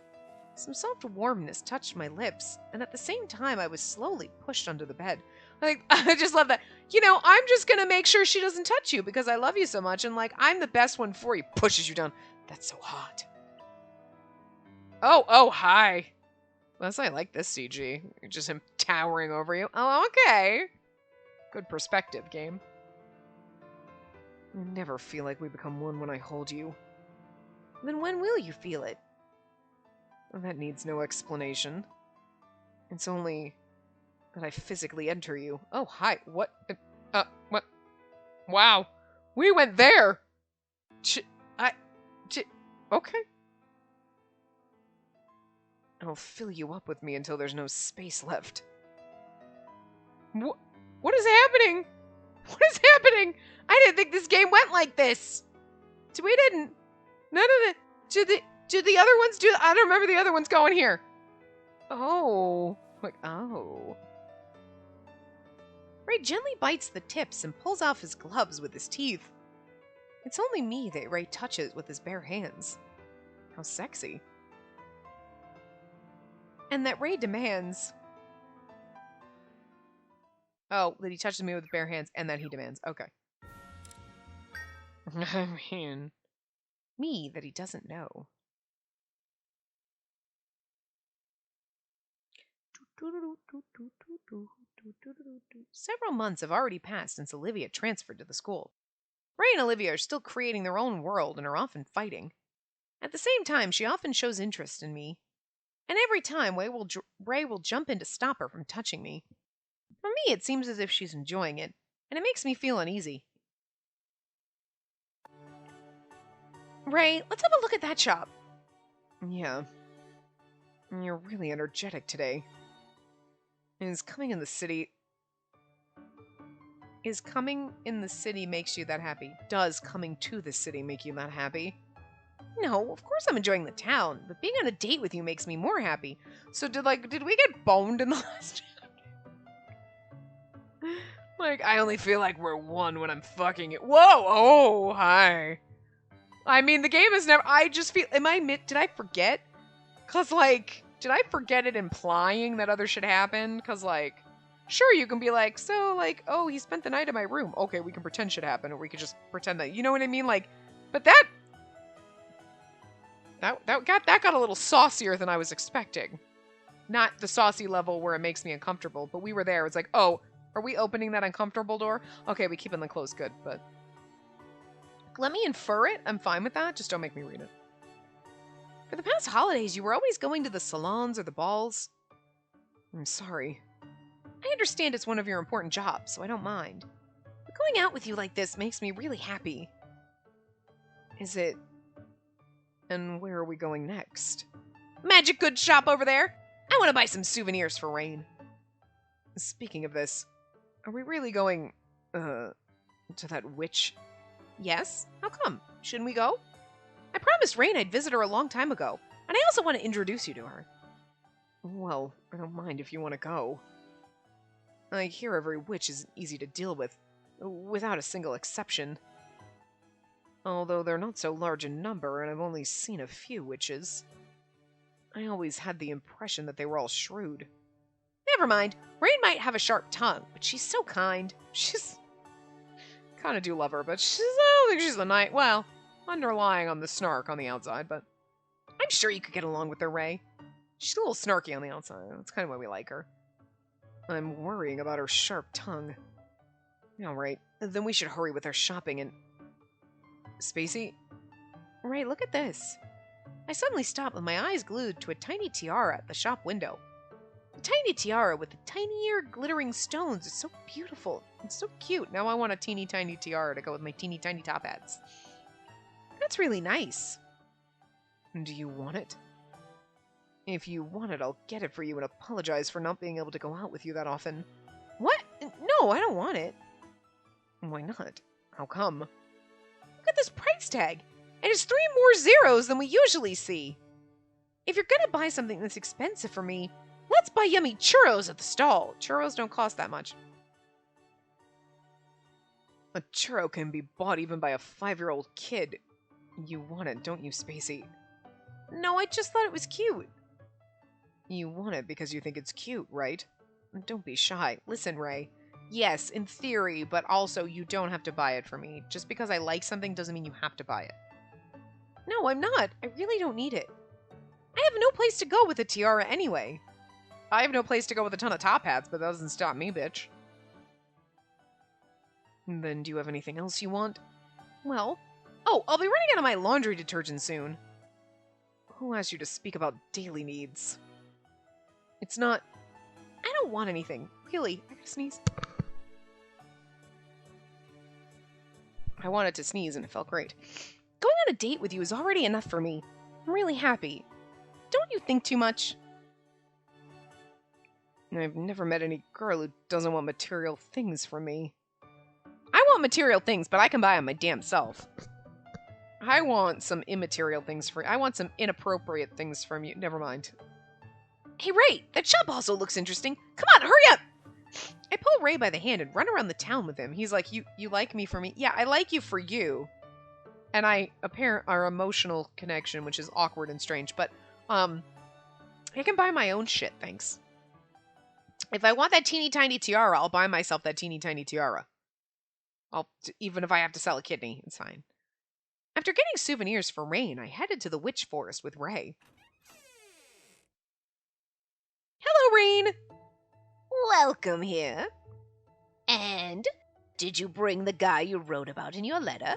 Some soft warmness touched my lips, and at the same time, I was slowly pushed under the bed. Like, I just love that. You know, I'm just gonna make sure she doesn't touch you because I love you so much, and like, I'm the best one for you. Pushes you down. That's so hot. Oh, hi. Well, I like this CG. Just him towering over you. Oh, okay. Good perspective, game. I never feel like we become one when I hold you. Then when will you feel it? Well, that needs no explanation. It's only that I physically enter you. Oh, hi. What? What? Wow. We went there! Okay. I'll fill you up with me until there's no space left. What is happening? What is happening? I didn't think this game went like this. We didn't. No. Did the other ones do? I don't remember the other ones going here. Oh. Oh. Ray gently bites the tips and pulls off his gloves with his teeth. It's only me that Ray touches with his bare hands. How sexy. And that Ray demands... Oh, that he touches me with bare hands and that he demands. Okay. I mean... Me that he doesn't know. Several months have already passed since Olivia transferred to the school. Ray and Olivia are still creating their own world and are often fighting. At the same time, she often shows interest in me. And every time, Ray will jump in to stop her from touching me. For me, it seems as if she's enjoying it, and it makes me feel uneasy. Ray, let's have a look at that shop. Yeah. You're really energetic today. Is coming in the city makes you that happy? Does coming to the city make you that happy? No, of course I'm enjoying the town, but being on a date with you makes me more happy. So did we get boned in the last Like, I only feel like we're one when I'm fucking it. Whoa! Oh, hi. I mean, the game is never... I just feel... Did I forget? Because, like... Did I forget it implying that other shit happened? Because, like... Sure, you can be like, so, like, oh, he spent the night in my room. Okay, we can pretend shit happened, or we could just pretend that... You know what I mean? Like... But that... That got a little saucier than I was expecting. Not the saucy level where it makes me uncomfortable, but we were there. It's like, oh... Are we opening that uncomfortable door? Okay, we keeping them closed. Good, but... Let me infer it. I'm fine with that. Just don't make me read it. For the past holidays, you were always going to the salons or the balls. I'm sorry. I understand it's one of your important jobs, so I don't mind. But going out with you like this makes me really happy. Is it? And where are we going next? Magic goods shop over there. I want to buy some souvenirs for Rain. Speaking of this, are we really going, to that witch? Yes? How come? Shouldn't we go? I promised Rain I'd visit her a long time ago, and I also want to introduce you to her. Well, I don't mind if you want to go. I hear every witch is easy to deal with, without a single exception. Although they're not so large in number, and I've only seen a few witches. I always had the impression that they were all shrewd. Never mind. Rain might have a sharp tongue, but she's so kind. She's... Kind of do love her, but I don't think she's the night. Well, underlying on the snark on the outside, but... I'm sure you could get along with her, Ray. She's a little snarky on the outside. That's kind of why we like her. I'm worrying about her sharp tongue. Alright, then we should hurry with our shopping and... Spacey? Ray, look at this. I suddenly stopped with my eyes glued to a tiny tiara at the shop window. A tiny tiara with the tinier glittering stones is so beautiful. It's so cute. Now I want a teeny tiny tiara to go with my teeny tiny top hats. That's really nice. Do you want it? If you want it, I'll get it for you and apologize for not being able to go out with you that often. What? No, I don't want it. Why not? How come? Look at this price tag. And it's 3 more zeros than we usually see. If you're gonna buy something that's expensive for me, let's buy yummy churros at the stall. Churros don't cost that much. A churro can be bought even by a 5-year-old kid. You want it, don't you, Spacey? No, I just thought it was cute. You want it because you think it's cute, right? Don't be shy. Listen, Ray. Yes, in theory, but also you don't have to buy it for me. Just because I like something doesn't mean you have to buy it. No, I'm not. I really don't need it. I have no place to go with a tiara anyway. I have no place to go with a ton of top hats, but that doesn't stop me, bitch. Then do you have anything else you want? Well, oh, I'll be running out of my laundry detergent soon. Who asked you to speak about daily needs? It's not... I don't want anything. Really, I gotta sneeze. I wanted to sneeze and it felt great. Going on a date with you is already enough for me. I'm really happy. Don't you think too much? I've never met any girl who doesn't want material things from me. I want material things, but I can buy them my damn self. I want some immaterial things I want some inappropriate things from you. Never mind. Hey, Ray, that shop also looks interesting. Come on, hurry up! I pull Ray by the hand and run around the town with him. He's like, you like me for me? Yeah, I like you for you. And our emotional connection, which is awkward and strange, but, I can buy my own shit, thanks. If I want that teeny tiny tiara, I'll buy myself that teeny tiny tiara. Even if I have to sell a kidney, it's fine. After getting souvenirs for Rain, I headed to the witch forest with Ray. Hello, Rain! Welcome here. And did you bring the guy you wrote about in your letter?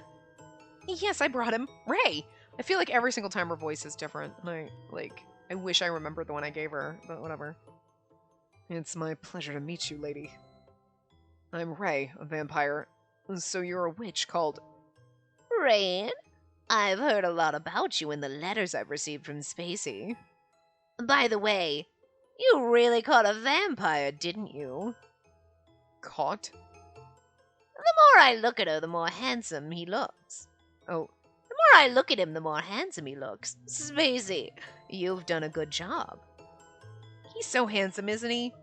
Yes, I brought him. Ray! I feel like every single time her voice is different. I wish I remembered the one I gave her, but whatever. It's my pleasure to meet you, lady. I'm Ray, a vampire. So you're a witch called... Rain, I've heard a lot about you in the letters I've received from Spacey. By the way, you really caught a vampire, didn't you? Caught? The more I look at her, the more handsome he looks. Oh, The more I look at him, the more handsome he looks. Spacey, you've done a good job. he's so handsome, isn't he?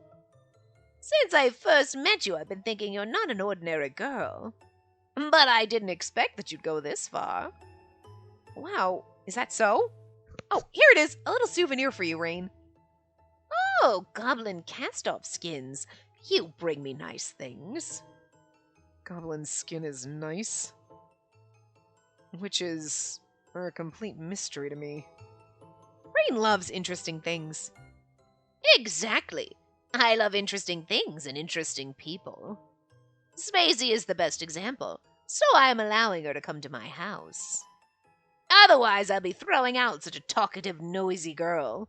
Since I first met you, I've been thinking you're not an ordinary girl. But I didn't expect that you'd go this far. Wow, is that so? Oh, here it is, a little souvenir for you, Rain. Oh, goblin cast-off skins. You bring me nice things. Goblin skin is nice. Witches are a complete mystery to me. Rain loves interesting things. Exactly. I love interesting things and interesting people. Spacey is the best example, so I'm allowing her to come to my house. Otherwise, I'll be throwing out such a talkative, noisy girl.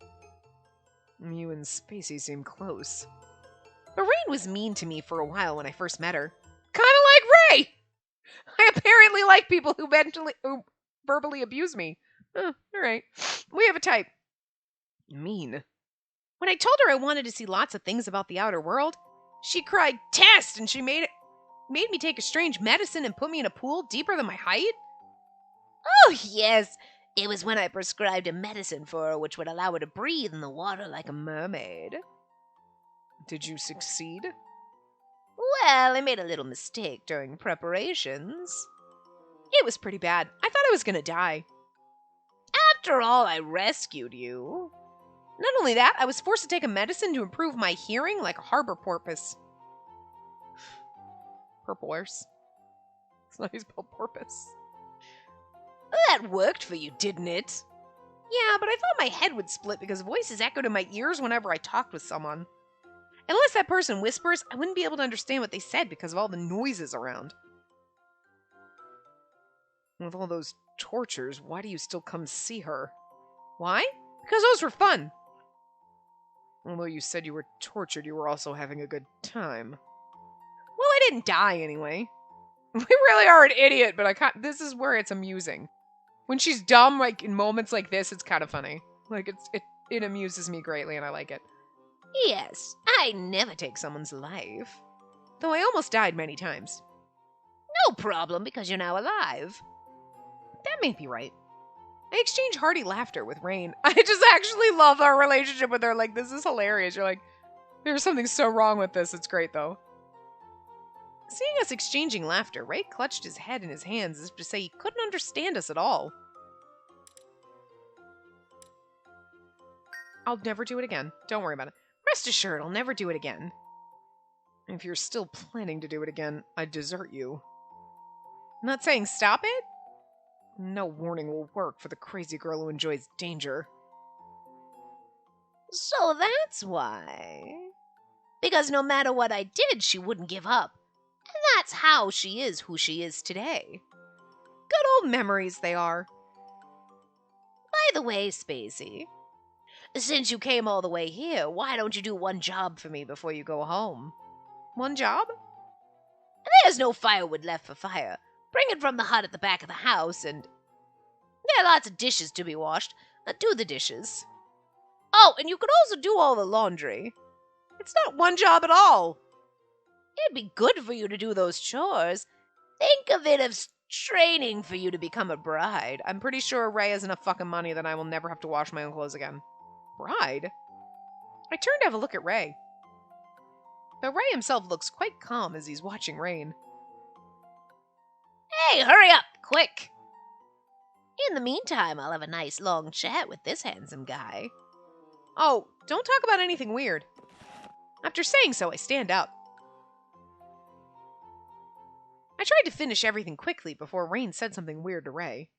You and Spacey seem close. But Rain was mean to me for a while when I first met her. Kinda like Ray! I apparently like people who verbally abuse me. Alright. We have a type. Mean. When I told her I wanted to see lots of things about the outer world, she cried, "Test!" and she made me take a strange medicine and put me in a pool deeper than my height? Oh, yes. It was when I prescribed a medicine for her which would allow her to breathe in the water like a mermaid. Did you succeed? Well, I made a little mistake during preparations. It was pretty bad. I thought I was gonna die. After all, I rescued you. Not only that, I was forced to take a medicine to improve my hearing like a harbor porpoise. Purplers. It's not even spelled porpoise. That worked for you, didn't it? Yeah, but I thought my head would split because voices echoed in my ears whenever I talked with someone. Unless that person whispers, I wouldn't be able to understand what they said because of all the noises around. With all those tortures, why do you still come see her? Why? Because those were fun. Although you said you were tortured, you were also having a good time. Well, I didn't die anyway. We really are an idiot, but this is where it's amusing. When she's dumb, like in moments like this, it's kind of funny. Like it amuses me greatly, and I like it. Yes, I never take someone's life. Though I almost died many times. No problem, because you're now alive. That may be right. I exchange hearty laughter with Rain. I just actually love our relationship with her. Like, this is hilarious. You're like, there's something so wrong with this. It's great, though. Seeing us exchanging laughter, Ray clutched his head in his hands as if to say he couldn't understand us at all. I'll never do it again. Don't worry about it. Rest assured, I'll never do it again. If you're still planning to do it again, I'd desert you. I'm not saying stop it. No warning will work for the crazy girl who enjoys danger. So that's why. Because no matter what I did, she wouldn't give up. And that's how she is who she is today. Good old memories they are. By the way, Spacey, since you came all the way here, why don't you do one job for me before you go home? One job? There's no firewood left for fire. Bring it from the hut at the back of the house, and there are lots of dishes to be washed. Do the dishes. Oh, and you could also do all the laundry. It's not one job at all. It'd be good for you to do those chores. Think of it as training for you to become a bride. I'm pretty sure Ray has enough fucking money that I will never have to wash my own clothes again. Bride? I turn to have a look at Ray. But Ray himself looks quite calm as he's watching Rain. Hey, hurry up, quick! In the meantime, I'll have a nice long chat with this handsome guy. Oh, don't talk about anything weird. After saying so, I stand up. I tried to finish everything quickly before Rain said something weird to Ray.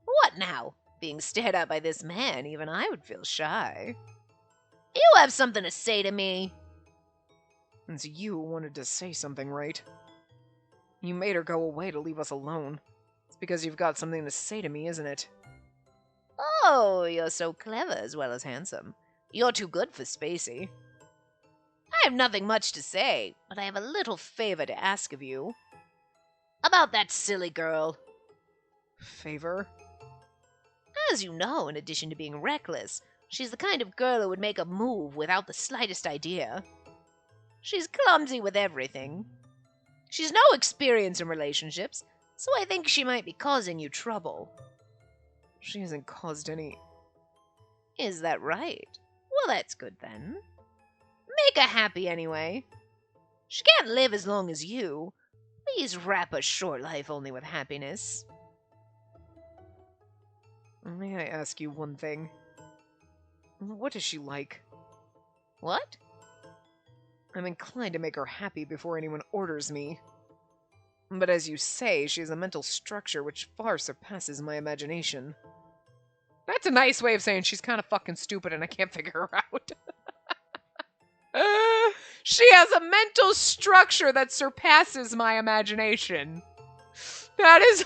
What now? Being stared at by this man, even I would feel shy. You have something to say to me? It's you who wanted to say something, right? You made her go away to leave us alone. It's because you've got something to say to me, isn't it? Oh, you're so clever as well as handsome. You're too good for Spacey. I have nothing much to say, but I have a little favor to ask of you. About that silly girl. Favor? As you know, in addition to being reckless, she's the kind of girl who would make a move without the slightest idea. She's clumsy with everything. She's no experience in relationships, so I think she might be causing you trouble. She hasn't caused any... Is that right? Well, that's good then. Make her happy anyway. She can't live as long as you. Please wrap a short life only with happiness. May I ask you one thing? What is she like? What? I'm inclined to make her happy before anyone orders me. But as you say, she has a mental structure which far surpasses my imagination. That's a nice way of saying she's kind of fucking stupid and I can't figure her out. She has a mental structure that surpasses my imagination. That's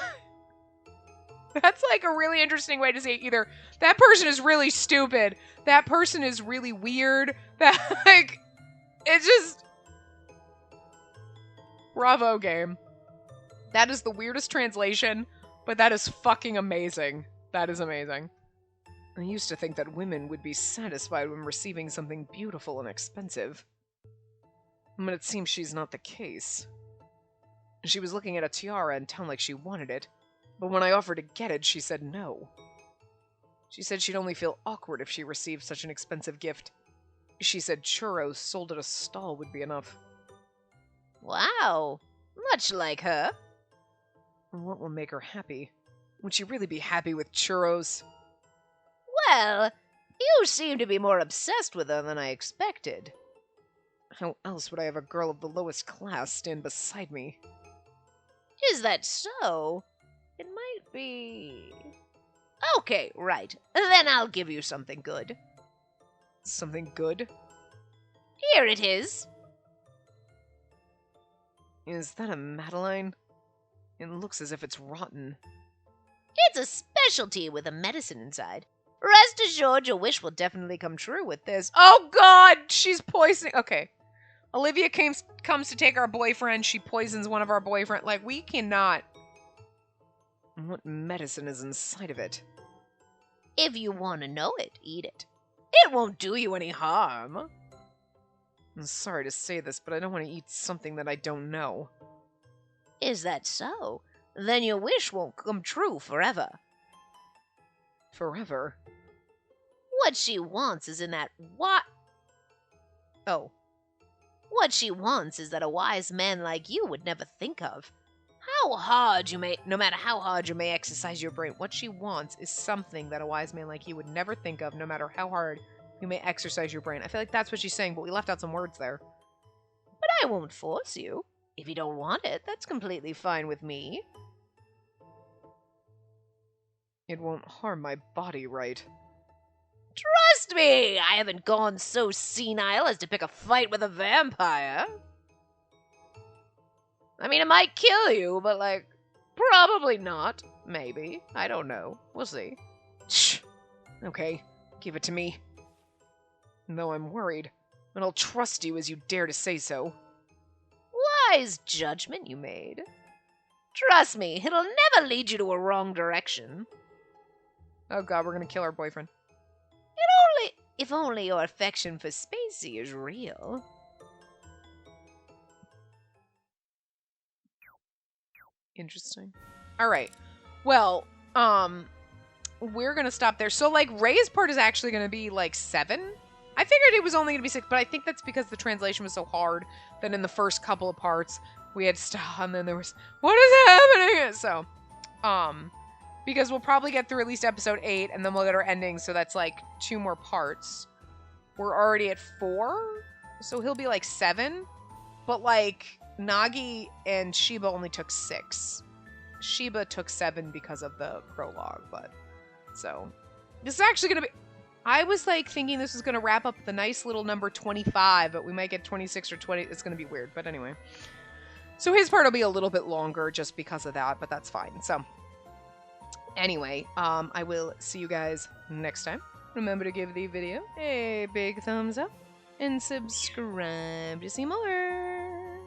like a really interesting way to say it. Either that person is really stupid, that person is really weird, that, like, it's just... Bravo, game. That is the weirdest translation, but that is fucking amazing. That is amazing. I used to think that women would be satisfied when receiving something beautiful and expensive. But it seems she's not the case. She was looking at a tiara in town like she wanted it, but when I offered to get it, she said no. She said she'd only feel awkward if she received such an expensive gift. She said churros sold at a stall would be enough. Wow, much like her. What will make her happy? Would she really be happy with churros? Well, you seem to be more obsessed with her than I expected. How else would I have a girl of the lowest class stand beside me? Is that so? It might be... Okay, right. Then I'll give you something good. Something good? Here it is. Is that a Madeline? It looks as if it's rotten. It's a specialty with a medicine inside. Rest assured your wish will definitely come true with this. Oh god! She's poisoning... Okay. Olivia comes to take our boyfriend. She poisons one of our boyfriend. Like, we cannot... What medicine is inside of it? If you want to know it, eat it. It won't do you any harm. I'm sorry to say this, but I don't want to eat something that I don't know. Is that so? Then your wish won't come true forever. Forever? What she wants is in that what? Oh. What she wants is that a wise man like you would never think of. No matter how hard you may exercise your brain, what she wants is something that a wise man like you would never think of, no matter how hard you may exercise your brain. I feel like that's what she's saying, but we left out some words there. But I won't force you. If you don't want it, that's completely fine with me. It won't harm my body, right? Trust me, I haven't gone so senile as to pick a fight with a vampire. I mean, it might kill you, but, like, probably not. Maybe. I don't know. We'll see. Shh. Okay, give it to me. Though I'm worried, but I'll trust you as you dare to say so. Wise judgment you made. Trust me, it'll never lead you to a wrong direction. Oh god, we're gonna kill our boyfriend. If only your affection for Spacey is real. Interesting. Alright. Well, we're gonna stop there. So, like, Ray's part is actually gonna be, like, 7? I figured it was only gonna be 6, but I think that's because the translation was so hard that in the first couple of parts, we had stuff, and then there was, what is happening? So, because we'll probably get through at least episode 8, and then we'll get our ending, so that's, like, 2 more parts. We're already at 4, so he'll be, like, 7, but, like, Nagi and Sheba only took 6. Sheba took 7 because of the prologue, but So, this is actually going to be... I was, like, thinking this was going to wrap up the nice little number 25, but we might get 26 or 20. It's going to be weird, but anyway. So his part will be a little bit longer just because of that, but that's fine. So, anyway, I will see you guys next time. Remember to give the video a big thumbs up and subscribe to see more.